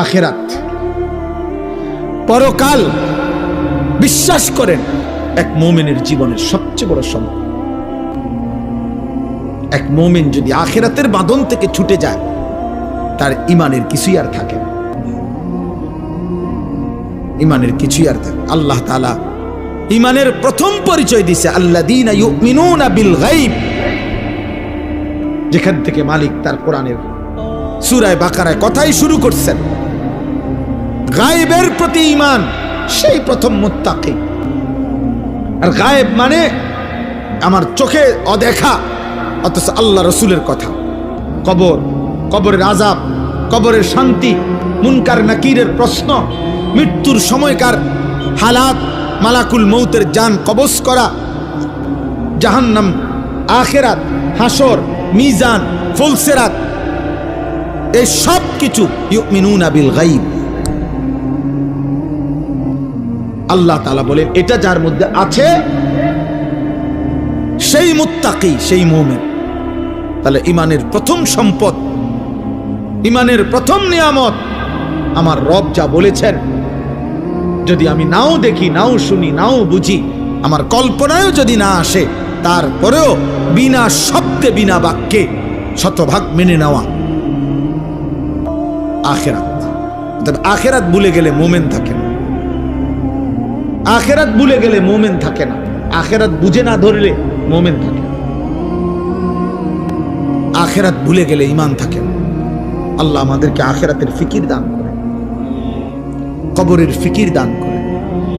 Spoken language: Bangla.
আখিরাত, পরকাল বিশ্বাস করেন এক মুমিনের জীবনের সবচেয়ে বড় সম্পদ। এক মুমিন যদি আখিরাতের বাঁধন থেকে ছুটে যায়, তার ঈমানের কিছুই আর থাকে না। ঈমানের কিছুই আর থাকে। আল্লাহ তাআলা ঈমানের প্রথম পরিচয় দিয়েছে আল্লাযীনা ইউমিনুনা বিল গায়ব, যেখান থেকে মালিক তার কোরআনের সূরা বাকারায় কথাই শুরু করছেন। গায়েবের প্রতি ঈমান, সেই প্রথম মুত্তাকি। আর গায়েব মানে আমার চোখে অদেখা, অথচ আল্লাহ রসুলের কথা। কবর, কবরের আযাব, কবরের শান্তি, মুনকার নাকিরের প্রশ্ন, মৃত্যুর সময়কার হালাত, মালাকুল মৌতের জান কবজ করা, জাহান্নাম, আখিরাত, হাসর, মিজান, ফুলসিরাত, এই সব কিছু ইউমিনুনা বিল গায়ব। আল্লাহ তাআলা বলেন এটা যার মধ্যে আছে সেই মুত্তাকি, সেই মুমিন। তাহলে ঈমানের প্রথম সম্পদ, ঈমানের প্রথম নিয়ামত আমার রব যা বলেছেন, যদি আমি নাও দেখি, নাও শুনি, নাও বুঝি, আমার কল্পনায়ও যদি না আসে, তারপরেও বিনা শব্দে, বিনা বাক্যে শতভাগ মেনে নেওয়া আখিরাত। তবে আখিরাত ভুলে গেলে মুমিন থাকে না। আখিরাত ভুলে গেলে মুমিন থাকে না। আখিরাত বুঝে না ধরলে মুমিন থাকে না। আখিরাত ভুলে গেলে ঈমান থাকে না। আল্লাহ আমাদেরকে আখিরাতের ফিকির দান করে, কবরের ফিকির দান করে।